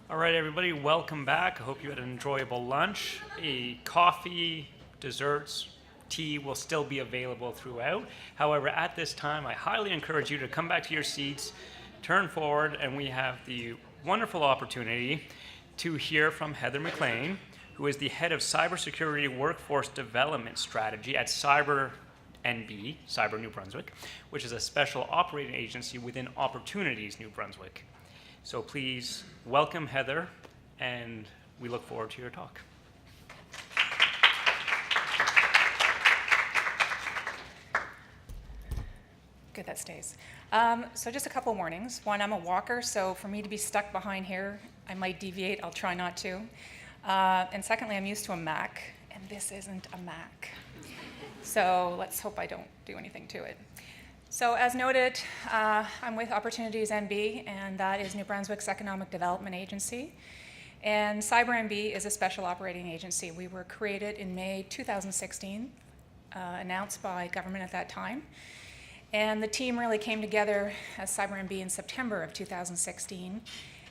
All right, everybody, welcome back. I hope you had an enjoyable lunch. A coffee, desserts, tea will still be available throughout. However, at this time, I highly encourage you to come back to your seats, turn forward, and we have the wonderful opportunity to hear from Heather MacLean, who is the head of Cybersecurity Workforce Development Strategy at CyberNB, Cyber New Brunswick, which is a special operating agency within Opportunities New Brunswick. So please welcome Heather, and we look forward to your talk. Good, that stays. So just a couple warnings. One, I'm a walker, so for me to be stuck behind here, I might deviate. I'll try not to. And secondly, I'm used to a Mac, and this isn't a Mac. So let's hope I don't do anything to it. So as noted, I'm with Opportunities NB, and that is New Brunswick's economic development agency. And CyberNB is a special operating agency. We were created in May 2016, announced by government at that time. And the team really came together as CyberNB in September of 2016.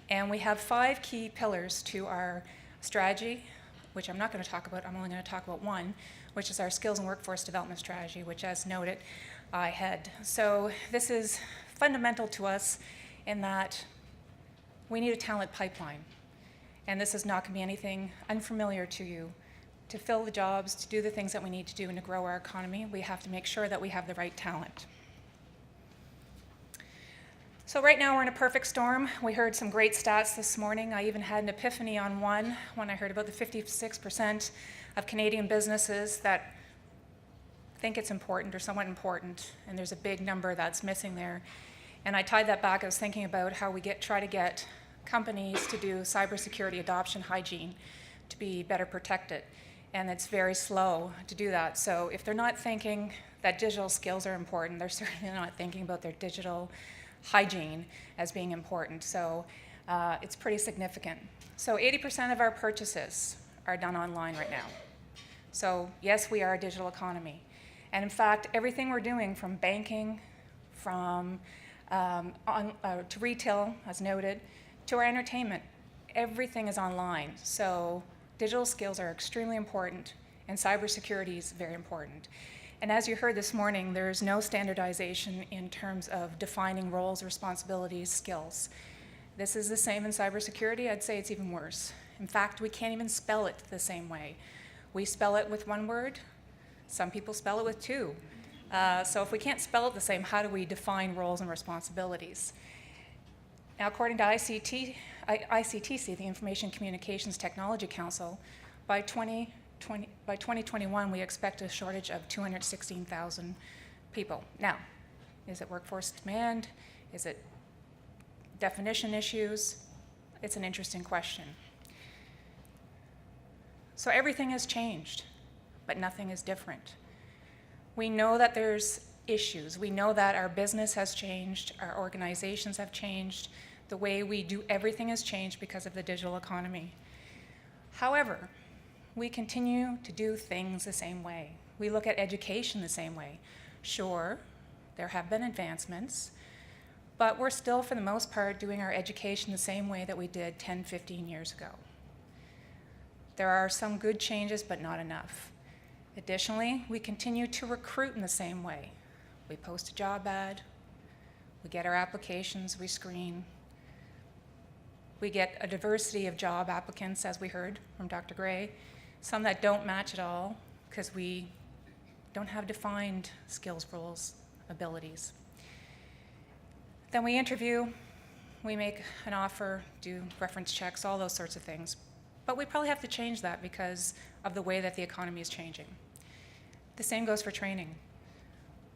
And we have 5 key pillars to our strategy, which I'm not going to talk about. I'm only going to talk about one, which is our skills and workforce development strategy, which, as noted, I head. So this is fundamental to us in that we need a talent pipeline. And this is not going to be anything unfamiliar to you. To fill the jobs, to do the things that we need to do, and to grow our economy, we have to make sure that we have the right talent. So right now we're in a perfect storm. We heard some great stats this morning. I even had an epiphany on one when I heard about the 56% of Canadian businesses that think it's important or somewhat important, and there's a big number that's missing there. And I tied that back. I was thinking about how we try to get companies to do cybersecurity adoption hygiene to be better protected, and it's very slow to do that. So if they're not thinking that digital skills are important, they're certainly not thinking about their digital hygiene as being important. So it's pretty significant. So 80% of our purchases are done online right now. So yes, we are a digital economy. And in fact, everything we're doing, from banking, to retail, as noted, to our entertainment, everything is online. So digital skills are extremely important, and cybersecurity is very important. And as you heard this morning, there's no standardization in terms of defining roles, responsibilities, skills. This is the same in cybersecurity. I'd say it's even worse. In fact, we can't even spell it the same way. We spell it with one word. Some people spell it with 2. So if we can't spell it the same, how do we define roles and responsibilities? Now, according to ICTC, the Information Communications Technology Council, by 2021, we expect a shortage of 216,000 people. Now, is it workforce demand? Is it definition issues? It's an interesting question. So everything has changed, but nothing is different. We know that there's issues. We know that our business has changed, our organizations have changed, the way we do everything has changed because of the digital economy. However, we continue to do things the same way. We look at education the same way. Sure, there have been advancements, but we're still, for the most part, doing our education the same way that we did 10, 15 years ago. There are some good changes, but not enough. Additionally, we continue to recruit in the same way. We post a job ad, we get our applications, we screen. We get a diversity of job applicants, as we heard from Dr. Gray, some that don't match at all because we don't have defined skills, roles, abilities. Then we interview, we make an offer, do reference checks, all those sorts of things. But we probably have to change that because of the way that the economy is changing. The same goes for training.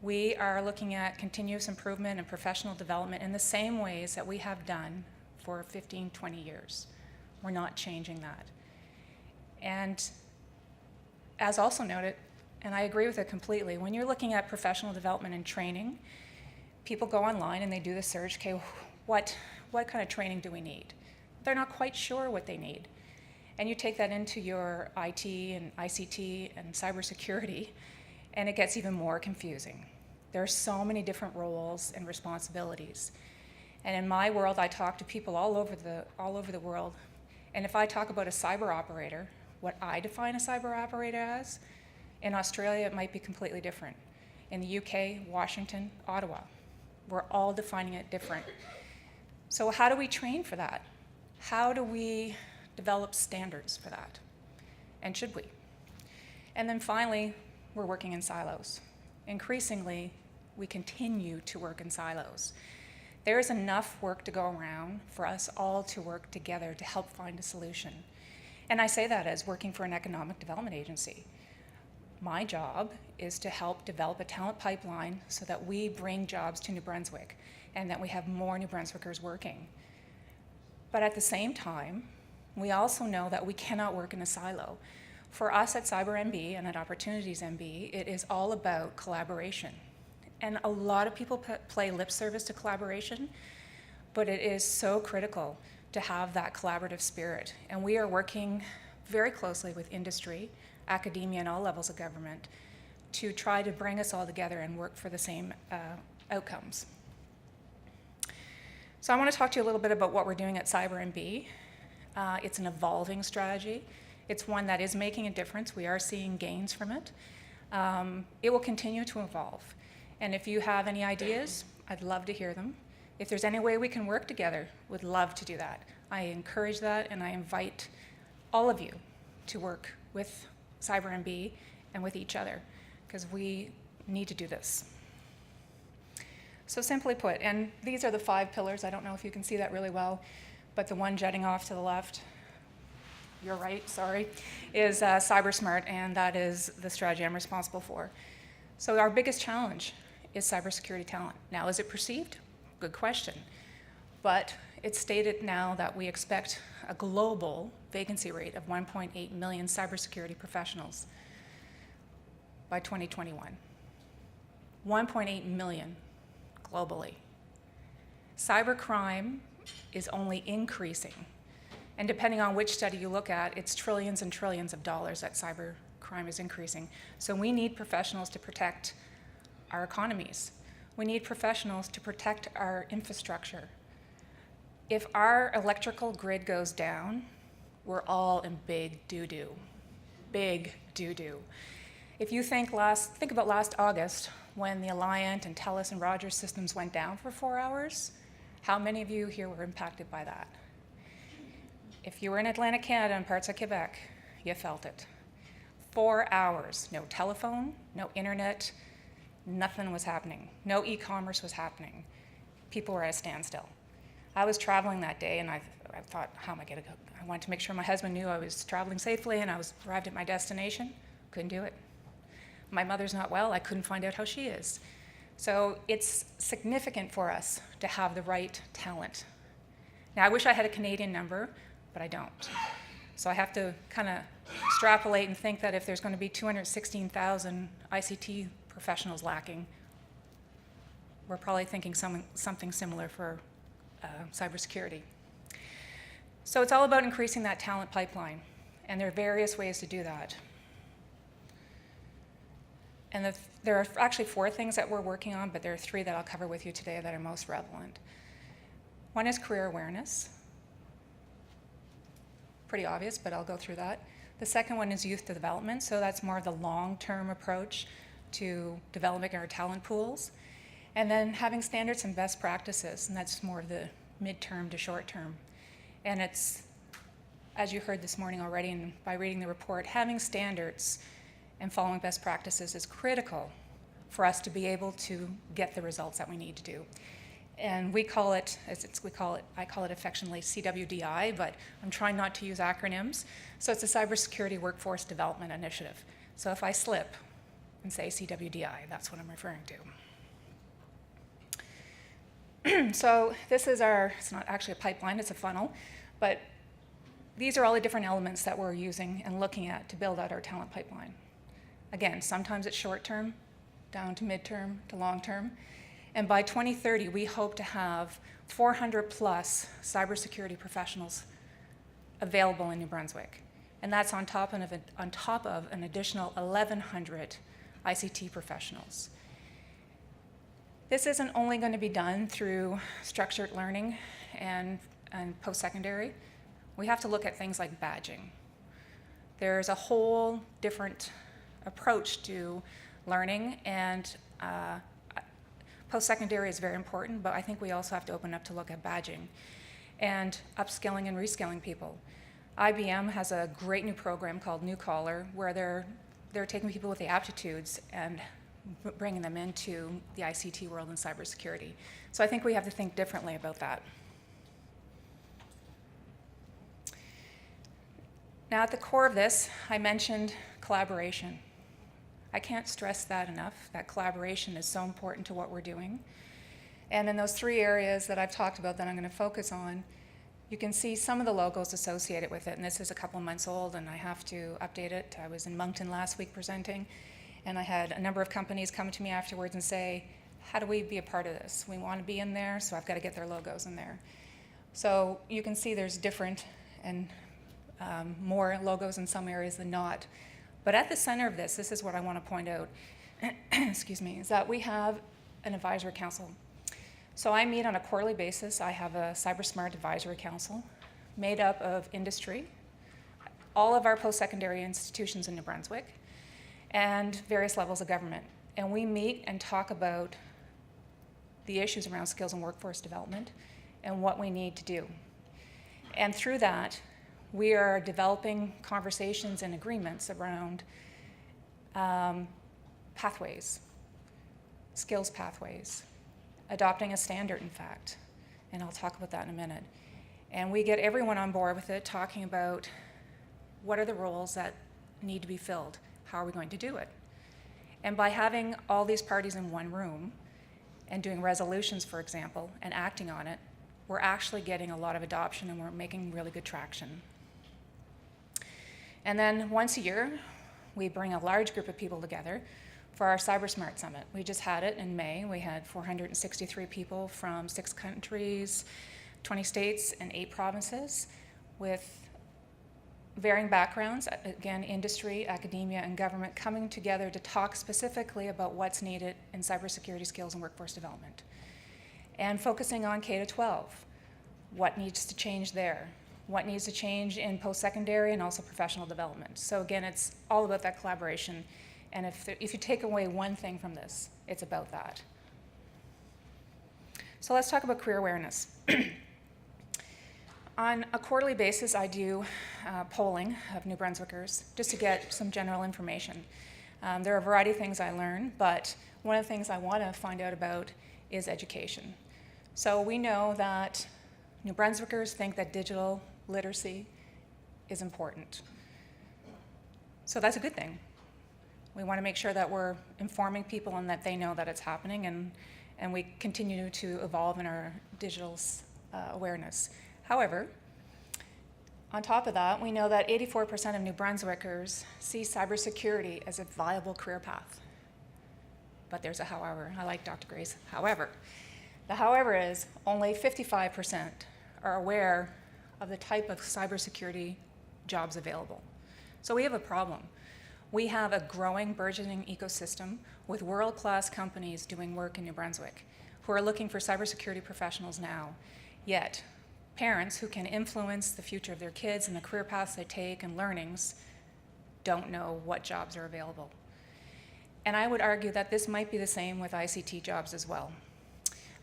We are looking at continuous improvement and professional development in the same ways that we have done for 15, 20 years. We're not changing that. And as also noted, and I agree with it completely, when you're looking at professional development and training, people go online and they do the search, okay, what kind of training do we need? They're not quite sure what they need. And you take that into your IT and ICT and cybersecurity, and it gets even more confusing. There are so many different roles and responsibilities. And in my world, I talk to people all over the world, And if I talk about a cyber operator, what I define a cyber operator as, in Australia it might be completely different. In the UK, Washington, Ottawa, we're all defining it different. So how do we train for that? How do we develop standards for that? And should we? And then finally, we're working in silos. Increasingly, we continue to work in silos. There is enough work to go around for us all to work together to help find a solution. And I say that as working for an economic development agency. My job is to help develop a talent pipeline so that we bring jobs to New Brunswick and that we have more New Brunswickers working. But at the same time, we also know that we cannot work in a silo. For us at CyberNB and at Opportunities NB, it is all about collaboration. And a lot of people play lip service to collaboration, but it is so critical to have that collaborative spirit. And we are working very closely with industry, academia, and all levels of government to try to bring us all together and work for the same outcomes. So I want to talk to you a little bit about what we're doing at CyberNB. It's an evolving strategy. It's one that is making a difference. We are seeing gains from it. It will continue to evolve. And if you have any ideas, I'd love to hear them. If there's any way we can work together, would love to do that. I encourage that, and I invite all of you to work with CyberNB and with each other, because we need to do this. So simply put, and these are the 5 pillars. I don't know if you can see that really well, but the one jutting off to the left, you're right, sorry, is CyberSmart, and that is the strategy I'm responsible for. So our biggest challenge is cybersecurity talent. Now, is it perceived? Good question. But it's stated now that we expect a global vacancy rate of 1.8 million cybersecurity professionals by 2021. 1.8 million globally. Cybercrime is only increasing. And depending on which study you look at, it's trillions and trillions of dollars that cybercrime is increasing. So we need professionals to protect our economies. We need professionals to protect our infrastructure. If our electrical grid goes down, we're all in big doo-doo. Big doo-doo. If you think about last August when the Alliant and TELUS and Rogers systems went down for 4 hours, how many of you here were impacted by that? If you were in Atlantic Canada and parts of Quebec, you felt it. 4 hours, no telephone, no internet, nothing was happening. No e-commerce was happening. People were at a standstill. I was traveling that day, and I thought, how am I going to go? I wanted to make sure my husband knew I was traveling safely and I was arrived at my destination. Couldn't do it. My mother's not well. I couldn't find out how she is. So it's significant for us to have the right talent. Now, I wish I had a Canadian number, but I don't. So I have to kind of extrapolate and think that if there's going to be 216,000 ICT professionals lacking, we're probably thinking something similar for cybersecurity. So it's all about increasing that talent pipeline, and there are various ways to do that. And there are actually 4 things that we're working on, but there are 3 that I'll cover with you today that are most relevant. One is career awareness. Pretty obvious, but I'll go through that. The second one is youth development, so that's more of the long-term approach to developing our talent pools. And then having standards and best practices, and that's more of the midterm to short term. And it's, as you heard this morning already and by reading the report, having standards and following best practices is critical for us to be able to get the results that we need to do. And I call it affectionately CWDI, but I'm trying not to use acronyms. So it's a Cybersecurity Workforce Development Initiative. So if I slip and say CWDI, that's what I'm referring to. So this is it's not actually a pipeline, it's a funnel, but these are all the different elements that we're using and looking at to build out our talent pipeline. Again, sometimes it's short term, down to midterm, to long term. And by 2030, we hope to have 400 plus cybersecurity professionals available in New Brunswick. And that's on top of an additional 1,100 ICT professionals. This isn't only going to be done through structured learning and post-secondary. we have to look at things like badging. There's a whole different approach to learning, and post-secondary is very important, but I think we also have to open up to look at badging and upskilling and reskilling people. IBM has a great new program called New Collar, where they're taking people with the aptitudes and bringing them into the ICT world and cybersecurity. So I think we have to think differently about that. Now, at the core of this, I mentioned collaboration. I can't stress that enough, that collaboration is so important to what we're doing. And in those 3 areas that I've talked about that I'm going to focus on, you can see some of the logos associated with it, and this is a couple months old, and I have to update it. I was in Moncton last week presenting, and I had a number of companies come to me afterwards and say, how do we be a part of this? We want to be in there, so I've got to get their logos in there. So you can see there's different and more logos in some areas than not. But at the center of this is what I want to point out, excuse me, is that we have an advisory council. So I meet on a quarterly basis. I have a CyberSmart Advisory Council made up of industry, all of our post-secondary institutions in New Brunswick, and various levels of government. And we meet and talk about the issues around skills and workforce development and what we need to do. And through that, we are developing conversations and agreements around pathways, skills pathways, adopting a standard, in fact, and I'll talk about that in a minute. And we get everyone on board with it, talking about what are the roles that need to be filled, how are we going to do it? And by having all these parties in one room and doing resolutions, for example, and acting on it, we're actually getting a lot of adoption and we're making really good traction. And then once a year, we bring a large group of people together for our CyberSmart Summit. We just had it in May. We had 463 people from 6 countries, 20 states, and 8 provinces with varying backgrounds, again, industry, academia, and government coming together to talk specifically about what's needed in cybersecurity skills and workforce development. And focusing on K-12, what needs to change there, what needs to change in post-secondary and also professional development. So again, it's all about that collaboration. And if you take away one thing from this, it's about that. So let's talk about career awareness. On a quarterly basis, I do polling of New Brunswickers just to get some general information. There are a variety of things I learn, but one of the things I want to find out about is education. So we know that New Brunswickers think that digital literacy is important. So that's a good thing. We want to make sure that we're informing people and that they know that it's happening, and we continue to evolve in our digital awareness. However, on top of that, we know that 84% of New Brunswickers see cybersecurity as a viable career path. But there's a however. I like Dr. Gray's however. The however is only 55% are aware of the type of cybersecurity jobs available. So we have a problem. We have a growing, burgeoning ecosystem with world-class companies doing work in New Brunswick who are looking for cybersecurity professionals now. Yet, parents who can influence the future of their kids and the career paths they take and learnings don't know what jobs are available. And I would argue that this might be the same with ICT jobs as well.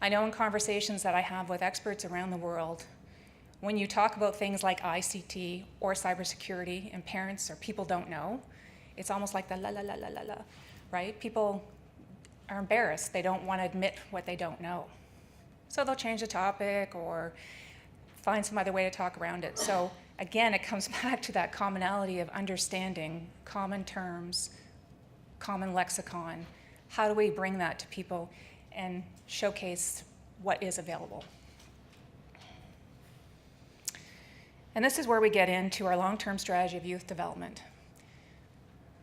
I know in conversations that I have with experts around the world, when you talk about things like ICT or cybersecurity and parents or people don't know, it's almost like the la la la la la la, right? People are embarrassed. They don't want to admit what they don't know. So they'll change the topic or find some other way to talk around it. So again, it comes back to that commonality of understanding common terms, common lexicon. How do we bring that to people and showcase what is available? And this is where we get into our long-term strategy of youth development.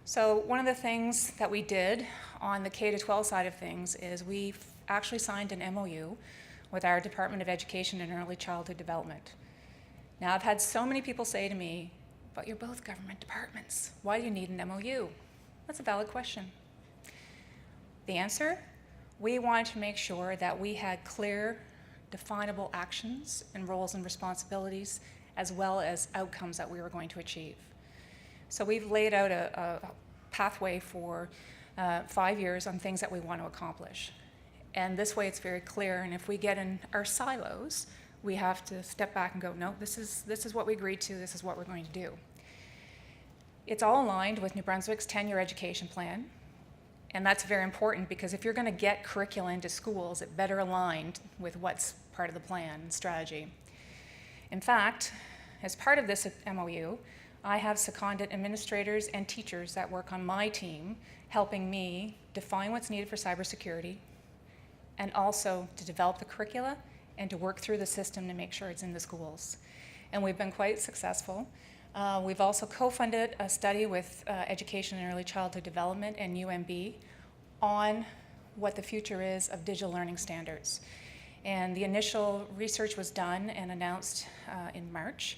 So one of the things that we did on the K-12 side of things is we actually signed an MOU with our Department of Education and Early Childhood Development. Now, I've had so many people say to me, but you're both government departments. Why do you need an MOU? That's a valid question. The answer? We wanted to make sure that we had clear, definable actions and roles and responsibilities as well as outcomes that we were going to achieve. So we've laid out a pathway for 5 years on things that we want to accomplish. And this way it's very clear, and if we get in our silos, we have to step back and go, no, this is what we agreed to, this is what we're going to do. It's all aligned with New Brunswick's 10-year education plan, and that's very important because if you're going to get curricula into schools, it better aligned with what's part of the plan and strategy. In fact, as part of this MOU, I have seconded administrators and teachers that work on my team, helping me define what's needed for cybersecurity, and also to develop the curricula and to work through the system to make sure it's in the schools. And we've been quite successful. We've also co-funded a study with Education and Early Childhood Development and UMB on what the future is of digital learning standards. And the initial research was done and announced in March.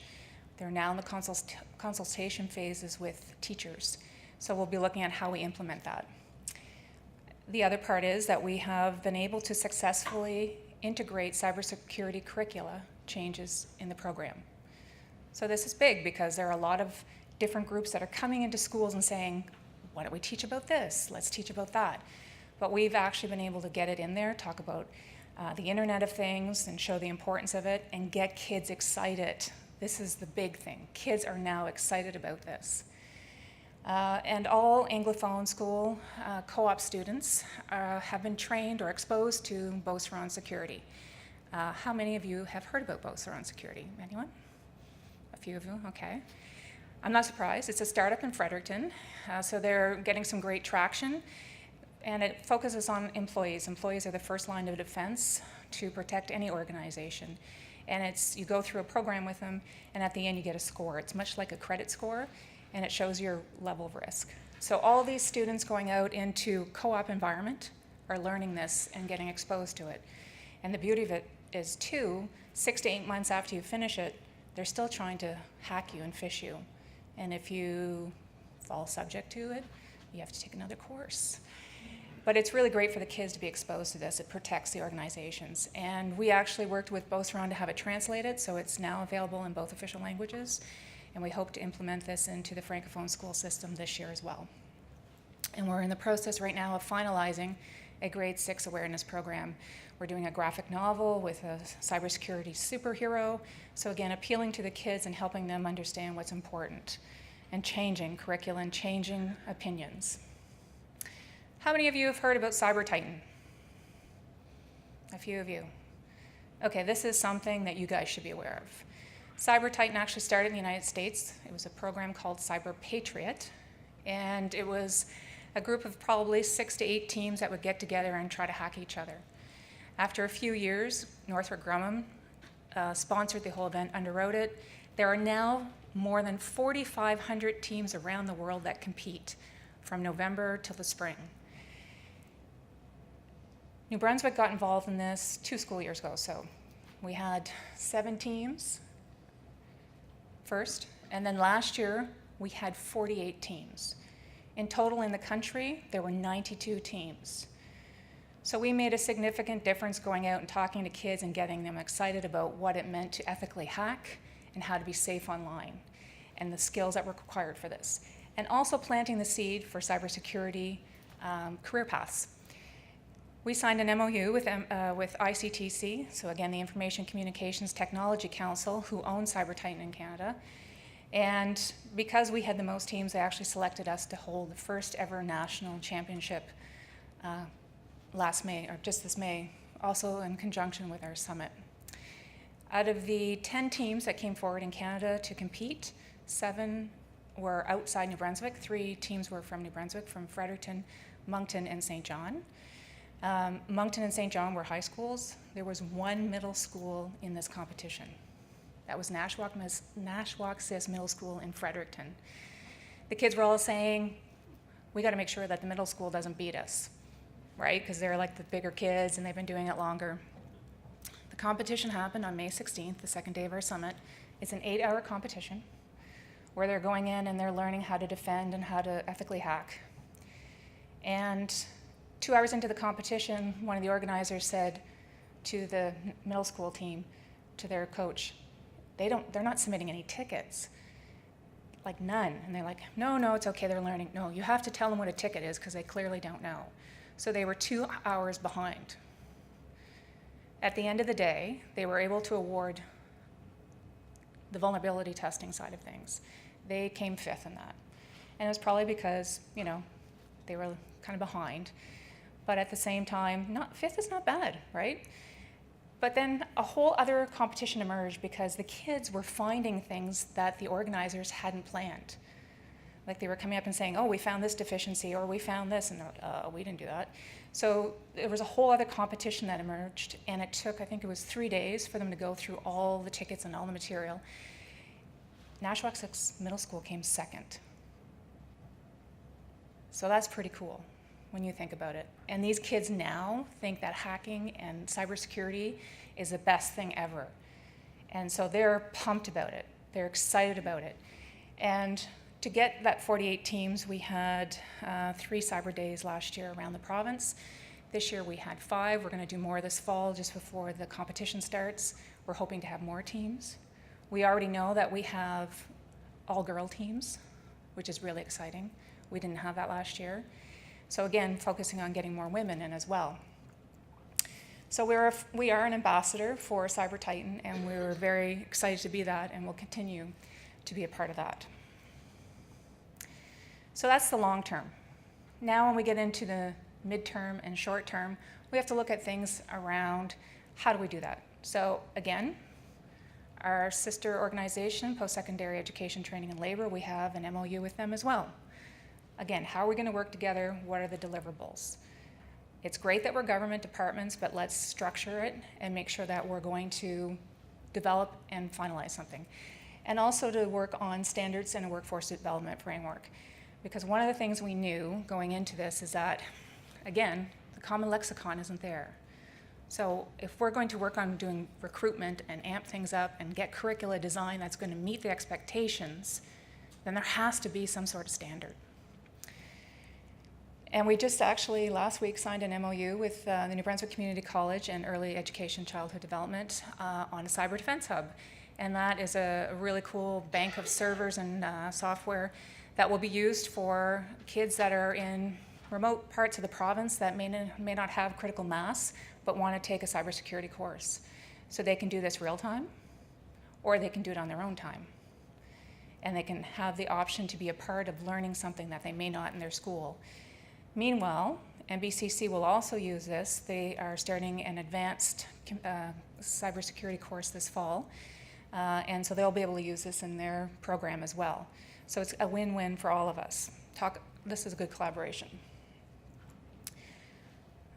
They're now in the consultation phases with teachers. So we'll be looking at how we implement that. The other part is that we have been able to successfully integrate cybersecurity curricula changes in the program. So this is big because there are a lot of different groups that are coming into schools and saying, why don't we teach about this? Let's teach about that. But we've actually been able to get it in there, talk about the Internet of Things and show the importance of it and get kids excited. This is the big thing. Kids are now excited about this. And all Anglophone school co-op students have been trained or exposed to Bow Surround Security. How many of you have heard about Bow Surround Security? Anyone? A few of you, okay. I'm not surprised. It's a startup in Fredericton, so they're getting some great traction, and it focuses on employees. Employees are the first line of defense to protect any organization. And you go through a program with them, and at the end you get a score. It's much like a credit score, and it shows your level of risk. So all these students going out into co-op environment are learning this and getting exposed to it. And the beauty of it is too, 6 to 8 months after you finish it, they're still trying to hack you and phish you. And if you fall subject to it, you have to take another course. But it's really great for the kids to be exposed to this. It protects the organizations. And we actually worked with Bow Surround to have it translated, so it's now available in both official languages. And we hope to implement this into the Francophone school system this year as well. And we're in the process right now of finalizing a grade 6 awareness program. We're doing a graphic novel with a cybersecurity superhero. So again, appealing to the kids and helping them understand what's important and changing curriculum, changing opinions. How many of you have heard about CyberTitan? A few of you. Okay, this is something that you guys should be aware of. CyberTitan actually started in the United States. It was a program called Cyber Patriot, and it was a group of probably 6 to 8 teams that would get together and try to hack each other. After a few years, Northrop Grumman sponsored the whole event, underwrote it. There are now more than 4,500 teams around the world that compete from November till the spring. New Brunswick got involved in this 2 school years ago, so we had 7 teams first, and then last year we had 48 teams. In total in the country, there were 92 teams. So we made a significant difference going out and talking to kids and getting them excited about what it meant to ethically hack and how to be safe online and the skills that were required for this. And also planting the seed for cybersecurity career paths. We signed an MOU with ICTC, so again, the Information Communications Technology Council, who owns CyberTitan in Canada. And because we had the most teams, they actually selected us to hold the first ever national championship last May, or just this May, also in conjunction with our summit. Out of the 10 teams that came forward in Canada to compete, 7 were outside New Brunswick. 3 teams were from New Brunswick, from Fredericton, Moncton, and St. John. Moncton and St. John were high schools. There was 1 middle school in this competition. That was Nashwaaksis Middle School in Fredericton. The kids were all saying, we got to make sure that the middle school doesn't beat us, right? Because they're like the bigger kids and they've been doing it longer. The competition happened on May 16th, the second day of our summit. It's an 8-hour competition where they're going in and they're learning how to defend and how to ethically hack. And 2 hours into the competition, one of the organizers said to the middle school team, to their coach, they're not submitting any tickets, like none. And they're like, no, it's okay, they're learning. No, you have to tell them what a ticket is because they clearly don't know. So they were 2 hours behind. At the end of the day, they were able to award the vulnerability testing side of things. They came 5th in that. And it was probably because, they were kind of behind. But at the same time, 5th is not bad, right? But then a whole other competition emerged because the kids were finding things that the organizers hadn't planned. Like they were coming up and saying, oh, we found this deficiency, or we found this, and we didn't do that. So there was a whole other competition that emerged, and it took, I think it was 3 days for them to go through all the tickets and all the material. Nashwaak Middle School came 2nd. So that's pretty cool when you think about it. And these kids now think that hacking and cybersecurity is the best thing ever. And so they're pumped about it. They're excited about it. And to get that 48 teams, we had 3 cyber days last year around the province. This year we had 5. We're going to do more this fall just before the competition starts. We're hoping to have more teams. We already know that we have all-girl teams, which is really exciting. We didn't have that last year. So again, focusing on getting more women in as well. So we are an ambassador for Cyber Titan, and we're very excited to be that, and we'll continue to be a part of that. So that's the long term. Now when we get into the midterm and short term, we have to look at things around how do we do that. So again, our sister organization, Post-Secondary Education, Training and Labor, we have an MOU with them as well. Again, how are we going to work together? What are the deliverables? It's great that we're government departments, but let's structure it and make sure that we're going to develop and finalize something. And also to work on standards and a workforce development framework. Because one of the things we knew going into this is that, again, the common lexicon isn't there. So if we're going to work on doing recruitment and amp things up and get curricula design that's going to meet the expectations, then there has to be some sort of standard. And we just actually last week signed an MOU with the New Brunswick Community College and Early Education Childhood Development on a cyber defense hub. And that is a really cool bank of servers and software that will be used for kids that are in remote parts of the province that may not have critical mass but want to take a cybersecurity course. So they can do this real time, or they can do it on their own time. And they can have the option to be a part of learning something that they may not in their school. Meanwhile, NBCC will also use this. They are starting an advanced cybersecurity course this fall, and so they'll be able to use this in their program as well. So it's a win-win for all of us. This is a good collaboration.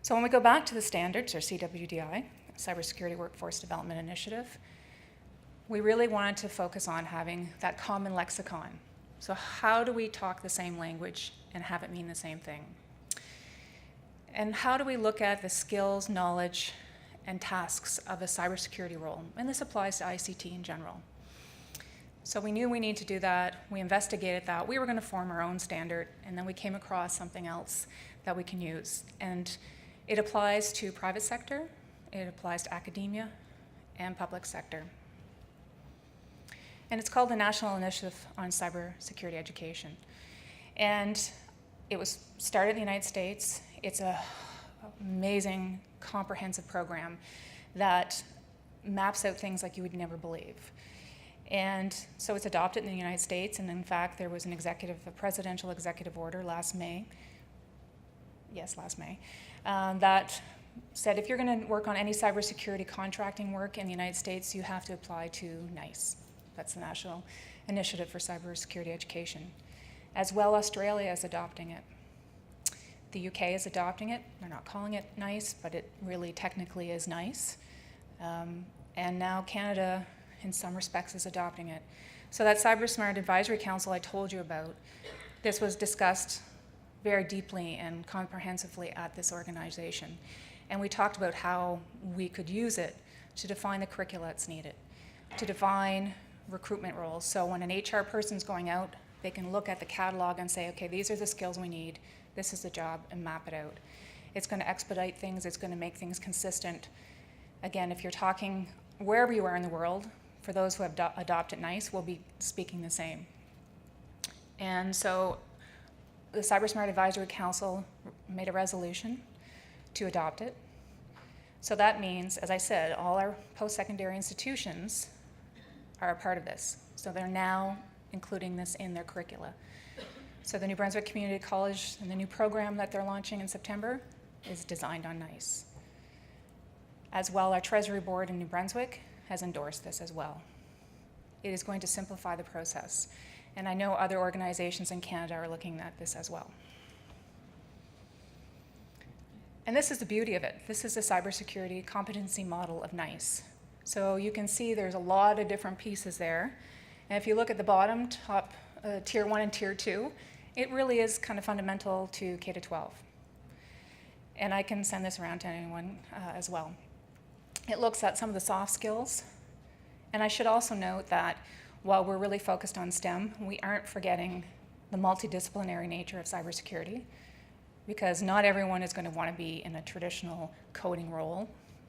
So when we go back to the standards, or CWDI, Cybersecurity Workforce Development Initiative, we really wanted to focus on having that common lexicon. So how do we talk the same language and have it mean the same thing? And how do we look at the skills, knowledge, and tasks of a cybersecurity role? And this applies to ICT in general. So we knew we needed to do that. We investigated that. We were going to form our own standard, and then we came across something else that we can use. And it applies to private sector, it applies to academia, and public sector. And it's called the National Initiative on Cybersecurity Education. And it was started in the United States. It's an amazing, comprehensive program that maps out things like you would never believe. And so it's adopted in the United States, and in fact, there was a presidential executive order last May, that said if you're going to work on any cybersecurity contracting work in the United States, you have to apply to NICE. That's the National Initiative for Cybersecurity Education. As well, Australia is adopting it. The UK is adopting it. They're not calling it NICE, but it really technically is NICE. And now Canada, in some respects, is adopting it. So that CyberSmart Advisory Council I told you about, this was discussed very deeply and comprehensively at this organization. And we talked about how we could use it to define the curricula that's needed, to define recruitment roles. So when an HR person's going out, they can look at the catalog and say, okay, these are the skills we need, this is the job, and map it out. It's going to expedite things, it's going to make things consistent. Again, if you're talking wherever you are in the world, for those who have adopted NICE will be speaking the same. And so the CyberSmart Advisory Council made a resolution to adopt it. So that means, as I said, all our post-secondary institutions are a part of this. So they're now including this in their curricula. So the New Brunswick Community College and the new program that they're launching in September is designed on NICE. As well, our Treasury Board in New Brunswick has endorsed this as well. It is going to simplify the process. And I know other organizations in Canada are looking at this as well. And this is the beauty of it. This is the cybersecurity competency model of NICE. So you can see there's a lot of different pieces there. And if you look at the bottom, top tier 1 and tier 2, it really is kind of fundamental to K-12. And I can send this around to anyone as well. It looks at some of the soft skills. And I should also note that while we're really focused on STEM, we aren't forgetting the multidisciplinary nature of cybersecurity, because not everyone is going to want to be in a traditional coding role,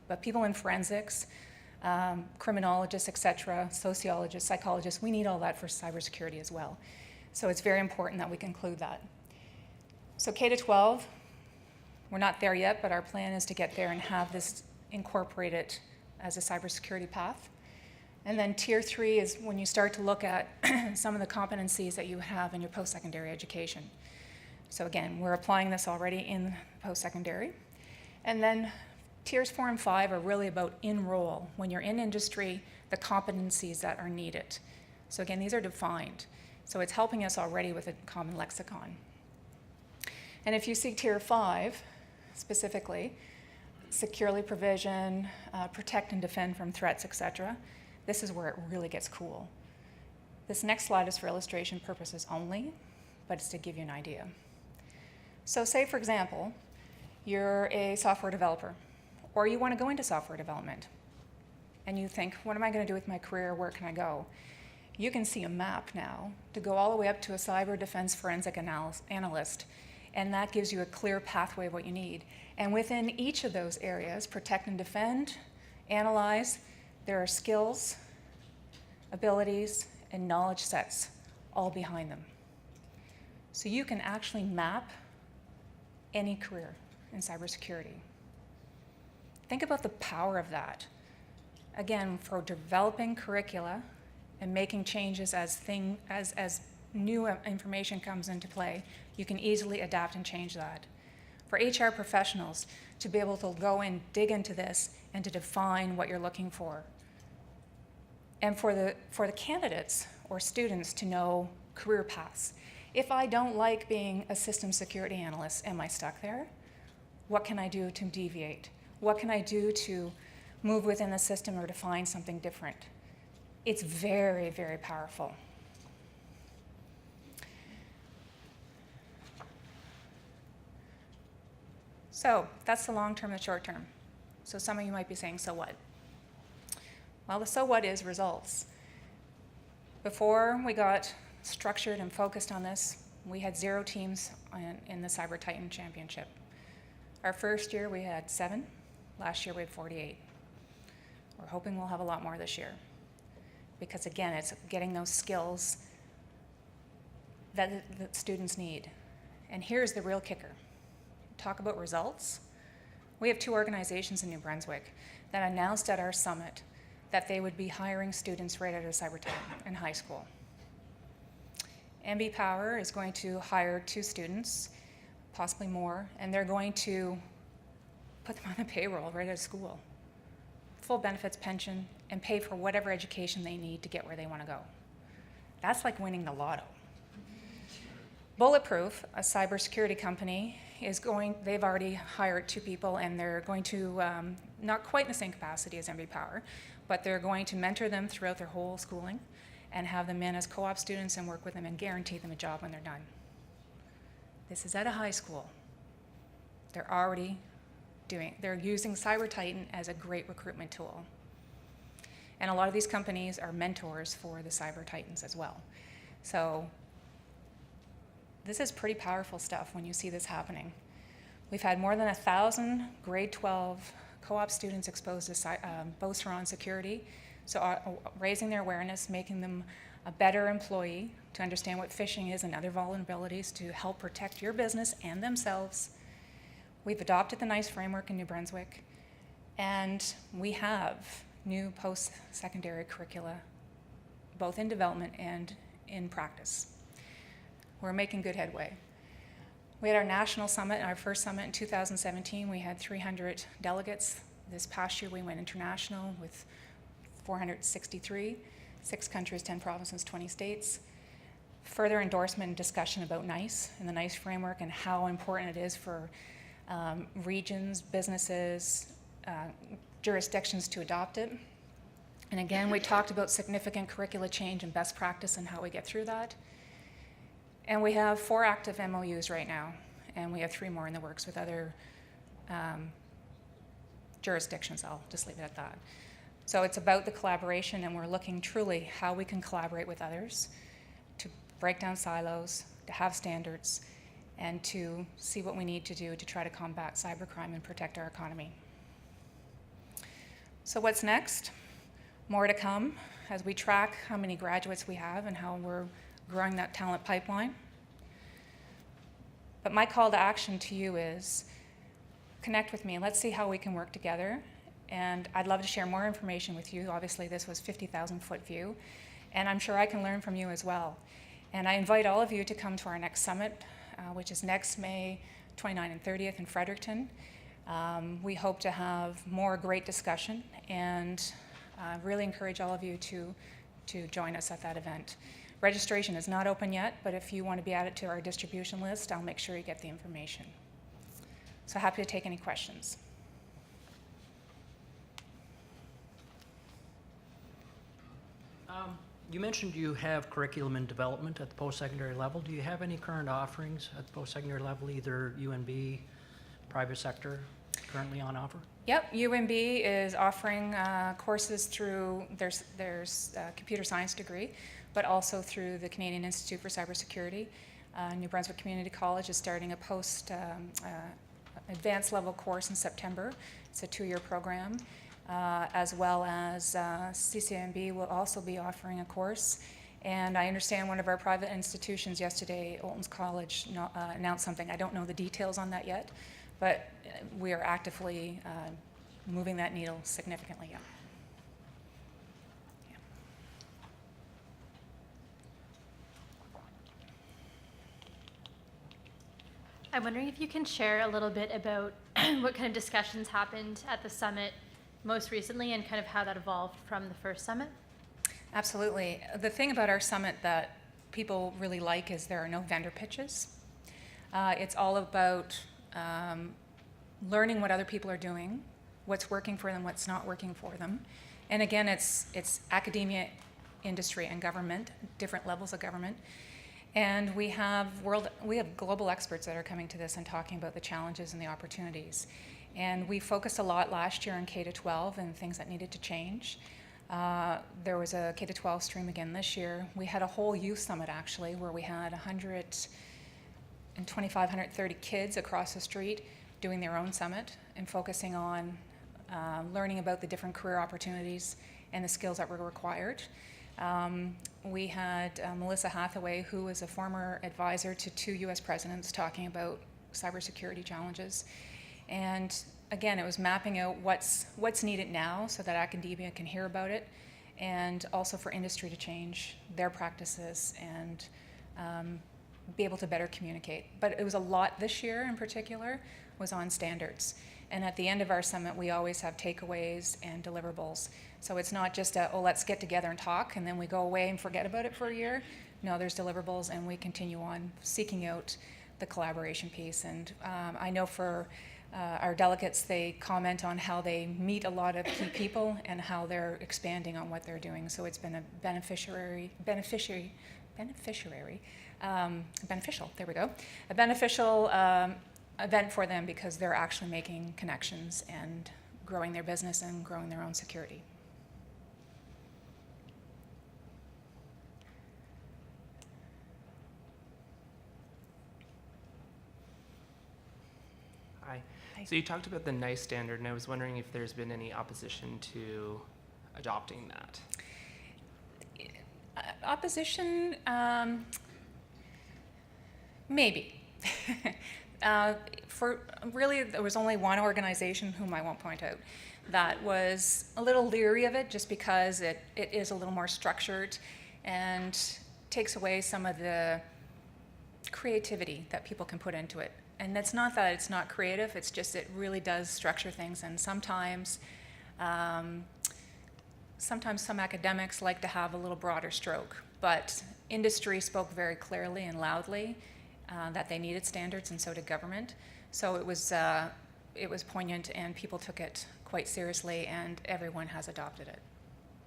but people in forensics, criminologists, et cetera, sociologists, psychologists, we need all that for cybersecurity as well. So it's very important that we conclude that. So K-12, we're not there yet, but our plan is to get there and have this incorporated as a cybersecurity path. And then tier 3 is when you start to look at some of the competencies that you have in your post-secondary education. So again, we're applying this already in post-secondary. And then tiers 4 and 5 are really about enroll. When you're in industry, the competencies that are needed. So again, these are defined. So it's helping us already with a common lexicon. And if you see tier 5, specifically, securely provision, protect and defend from threats, etc., this is where it really gets cool. This next slide is for illustration purposes only, but it's to give you an idea. So say, for example, you're a software developer, or you want to go into software development, and you think, what am I going to do with my career? Where can I go? You can see a map now to go all the way up to a cyber defense forensic analyst, and that gives you a clear pathway of what you need. And within each of those areas, protect and defend, analyze, there are skills, abilities, and knowledge sets all behind them. So you can actually map any career in cybersecurity. Think about the power of that. Again, for developing curricula and making changes as new information comes into play, you can easily adapt and change that. For HR professionals to be able to go and dig into this and to define what you're looking for. And for the candidates or students to know career paths. If I don't like being a system security analyst, am I stuck there? What can I do to deviate? What can I do to move within the system or to find something different? It's very, very powerful. So that's the long term and the short term. So some of you might be saying, so what? Well, the so what is results. Before we got structured and focused on this, we had 0 teams in the Cyber Titan Championship. Our first year we had 7. Last year we had 48. We're hoping we'll have a lot more this year. Because again, it's getting those skills that students need. And here's the real kicker. Talk about results. We have 2 organizations in New Brunswick that announced at our summit that they would be hiring students right out of Cyber Titan in high school. MB Power is going to hire 2 students, possibly more, and they're going to put them on the payroll right out of school. Full benefits, pension, and pay for whatever education they need to get where they want to go. That's like winning the lotto. Bulletproof, a cybersecurity company, they've already hired 2 people, and they're going to, not quite in the same capacity as MB Power, but they're going to mentor them throughout their whole schooling and have them in as co-op students and work with them and guarantee them a job when they're done. This is at a high school. They're using Cyber Titan as a great recruitment tool. And a lot of these companies are mentors for the Cyber Titans as well. So this is pretty powerful stuff when you see this happening. We've had more than 1,000 grade 12 co-op students exposed to Boaster on security. So raising their awareness, making them a better employee, to understand what phishing is and other vulnerabilities to help protect your business and themselves. We've adopted the NICE framework in New Brunswick, and we have new post-secondary curricula, both in development and in practice. We're making good headway. We had our national summit, our first summit in 2017. We had 300 delegates. This past year we went international with 463, 6 countries, 10 provinces, 20 states. Further endorsement and discussion about NICE and the NICE framework and how important it is for regions, businesses, jurisdictions to adopt it. And again, we talked about significant curricula change and best practice and how we get through that. And we have 4 active MOUs right now, and we have 3 more in the works with other jurisdictions. I'll just leave it at that. So it's about the collaboration, and we're looking truly how we can collaborate with others to break down silos, to have standards, and to see what we need to do to try to combat cybercrime and protect our economy. So what's next? More to come as we track how many graduates we have and how we're growing that talent pipeline. But my call to action to you is connect with me and let's see how we can work together. And I'd love to share more information with you. Obviously, this was 50,000-foot view, and I'm sure I can learn from you as well. And I invite all of you to come to our next summit, which is next May 29th and 30th in Fredericton. We hope to have more great discussion, and really encourage all of you to join us at that event. Registration is not open yet, but if you want to be added to our distribution list, I'll make sure you get the information. So happy to take any questions. You mentioned you have curriculum and development at the post-secondary level. Do you have any current offerings at the post-secondary level, either UNB, private sector, currently on offer? Yep, UNB is offering courses through there's a computer science degree, but also through the Canadian Institute for Cybersecurity. New Brunswick Community College is starting a advanced level course in September. It's a 2-year program, as well as CCMB will also be offering a course. And I understand one of our private institutions yesterday, Olton's College, announced something. I don't know the details on that yet, but we are actively moving that needle significantly up. I'm wondering if you can share a little bit about what kind of discussions happened at the summit most recently and kind of how that evolved from the first summit? Absolutely. The thing about our summit that people really like is there are no vendor pitches. It's all about learning what other people are doing, what's working for them, what's not working for them. And again, it's academia, industry, and government, different levels of government. And we have global experts that are coming to this and talking about the challenges and the opportunities. And we focused a lot last year on K-12 and things that needed to change. There was a K-12 stream again this year. We had a whole youth summit actually, where we had 125, 130 kids across the street doing their own summit and focusing on learning about the different career opportunities and the skills that were required. We had Melissa Hathaway, who was a former advisor to 2 US presidents, talking about cybersecurity challenges. And again, it was mapping out what's needed now so that academia can hear about it, and also for industry to change their practices and be able to better communicate. But it was a lot this year in particular was on standards. And at the end of our summit, we always have takeaways and deliverables. So it's not just let's get together and talk, and then we go away and forget about it for a year. No, there's deliverables, and we continue on seeking out the collaboration piece. And I know for our delegates, they comment on how they meet a lot of key people and how they're expanding on what they're doing. So it's been a beneficial, there we go, a beneficial event for them because they're actually making connections and growing their business and growing their own security. Hi. So you talked about the NICE standard, and I was wondering if there's been any opposition to adopting that? Opposition, maybe. For really, there was only one organization, whom I won't point out, that was a little leery of it just because it is a little more structured and takes away some of the creativity that people can put into it. And it's not that it's not creative, it's just it really does structure things, and sometimes some academics like to have a little broader stroke, but industry spoke very clearly and loudly that they needed standards, and so did government. So it was poignant, and people took it quite seriously, and everyone has adopted it.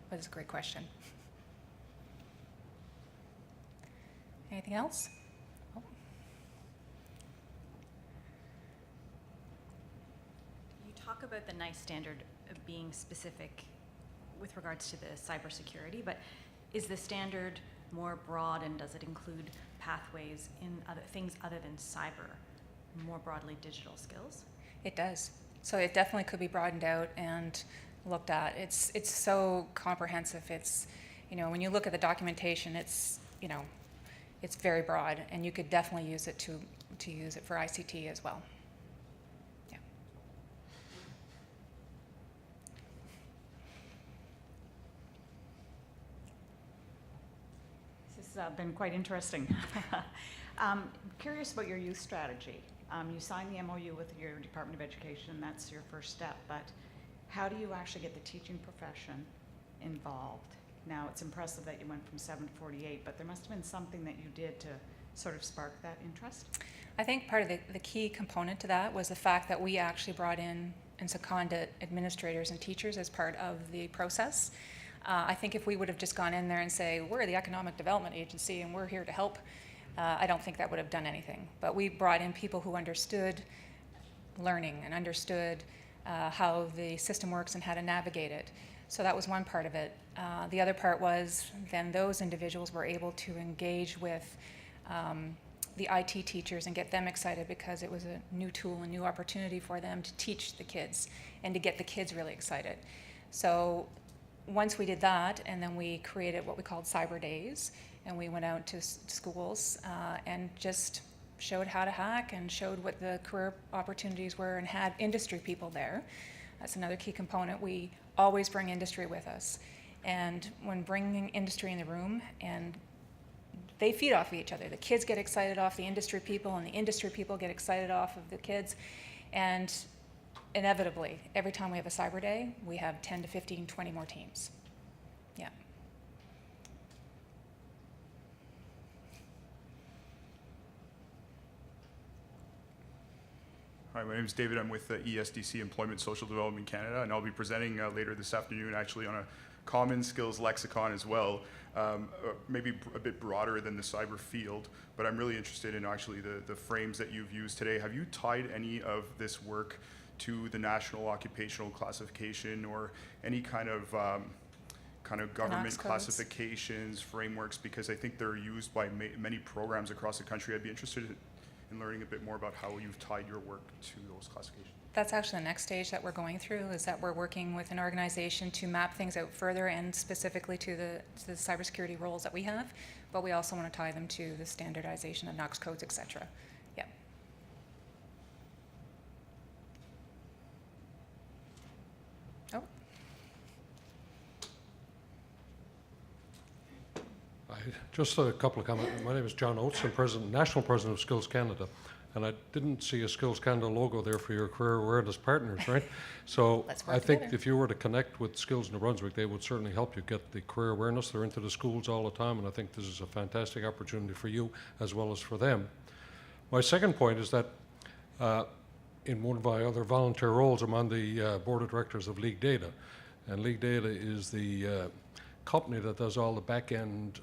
But it's a great question. Anything else? Oh. You talk about the NICE standard of being specific with regards to the cybersecurity, but is the standard more broad, and does it include pathways in other things other than cyber, more broadly digital skills? It does. So it definitely could be broadened out and looked at. It's so comprehensive. It's, when you look at the documentation, it's very broad, and you could definitely use it to use it for ICT as well. Yeah. This has been quite interesting. Curious about your youth strategy. You signed the MOU with your Department of Education, that's your first step, but how do you actually get the teaching profession involved? Now, it's impressive that you went from 7 to 48, but there must have been something that you did to sort of spark that interest? I think part of the key component to that was the fact that we actually brought in and seconded administrators and teachers as part of the process. I think if we would have just gone in there and say, we're the Economic Development Agency and we're here to help, I don't think that would have done anything. But we brought in people who understood learning and understood how the system works and how to navigate it. So that was one part of it. The other part was then those individuals were able to engage with the IT teachers and get them excited, because it was a new tool, a new opportunity for them to teach the kids and to get the kids really excited. So once we did that, and then we created what we called Cyber Days, and we went out to schools and just showed how to hack and showed what the career opportunities were and had industry people there. That's another key component. We always bring industry with us. And when bringing industry in the room, and they feed off of each other. The kids get excited off the industry people, and the industry people get excited off of the kids. And inevitably, every time we have a Cyber Day, we have 10 to 15, 20 more teams. Yeah. Hi, my name is David. I'm with ESDC, Employment Social Development Canada, and I'll be presenting later this afternoon actually on a common skills lexicon as well, maybe a bit broader than the cyber field, but I'm really interested in actually the frames that you've used today. Have you tied any of this work to the National Occupational Classification or any kind of government classifications, frameworks, because I think they're used by many programs across the country. I'd be interested in learning a bit more about how you've tied your work to those classifications. That's actually the next stage that we're going through, is that we're working with an organization to map things out further, and specifically to the cybersecurity roles that we have, but we also want to tie them to the standardization of NOx codes, etc. Yeah. Oh. Just a couple of comments. My name is John Oates. I'm National President of Skills Canada. And I didn't see a Skills Canada logo there for your career awareness partners, right? So I think if you were to connect with Skills New Brunswick, they would certainly help you get the career awareness. They're into the schools all the time, and I think this is a fantastic opportunity for you as well as for them. My second point is that in one of my other volunteer roles, I'm on the board of directors of League Data. And League Data is the company that does all the back-end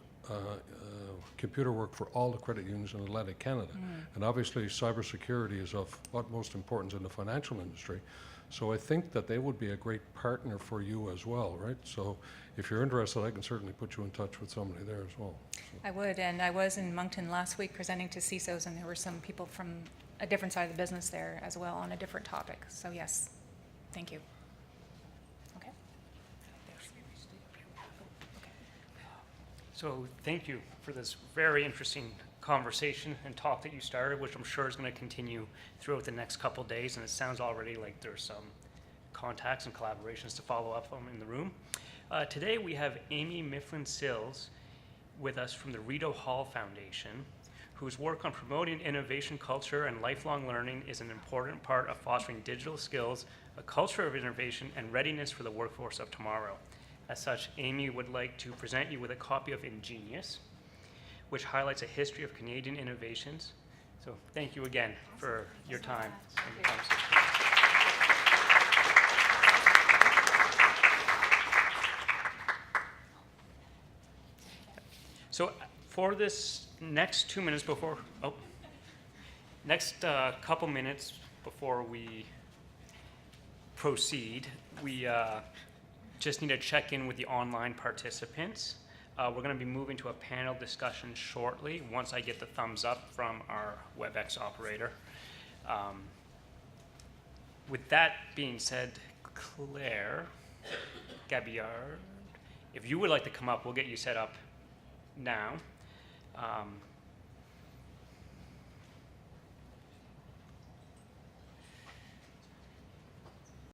computer work for all the credit unions in Atlantic Canada. And obviously cybersecurity is of utmost importance in the financial industry. So I think that they would be a great partner for you as well, right? So if you're interested, I can certainly put you in touch with somebody there as well. So. I would, and I was in Moncton last week presenting to CISOs, and there were some people from a different side of the business there as well on a different topic. So yes, thank you. Okay. So thank you for this very interesting conversation and talk that you started, which I'm sure is going to continue throughout the next couple days. And it sounds already like there's some contacts and collaborations to follow up on in the room. Today we have Amy Mifflin-Sills with us from the Rito Hall Foundation, whose work on promoting innovation culture and lifelong learning is an important part of fostering digital skills, a culture of innovation, and readiness for the workforce of tomorrow. As such, Amy would like to present you with a copy of Ingenious, which highlights a history of Canadian innovations. So thank you again for your time and the conversation. So for this next 2 minutes before, next couple minutes before we proceed, we just need to check in with the online participants. We're going to be moving to a panel discussion shortly once I get the thumbs up from our WebEx operator. With that being said, Claire Gabillard, if you would like to come up, we'll get you set up now.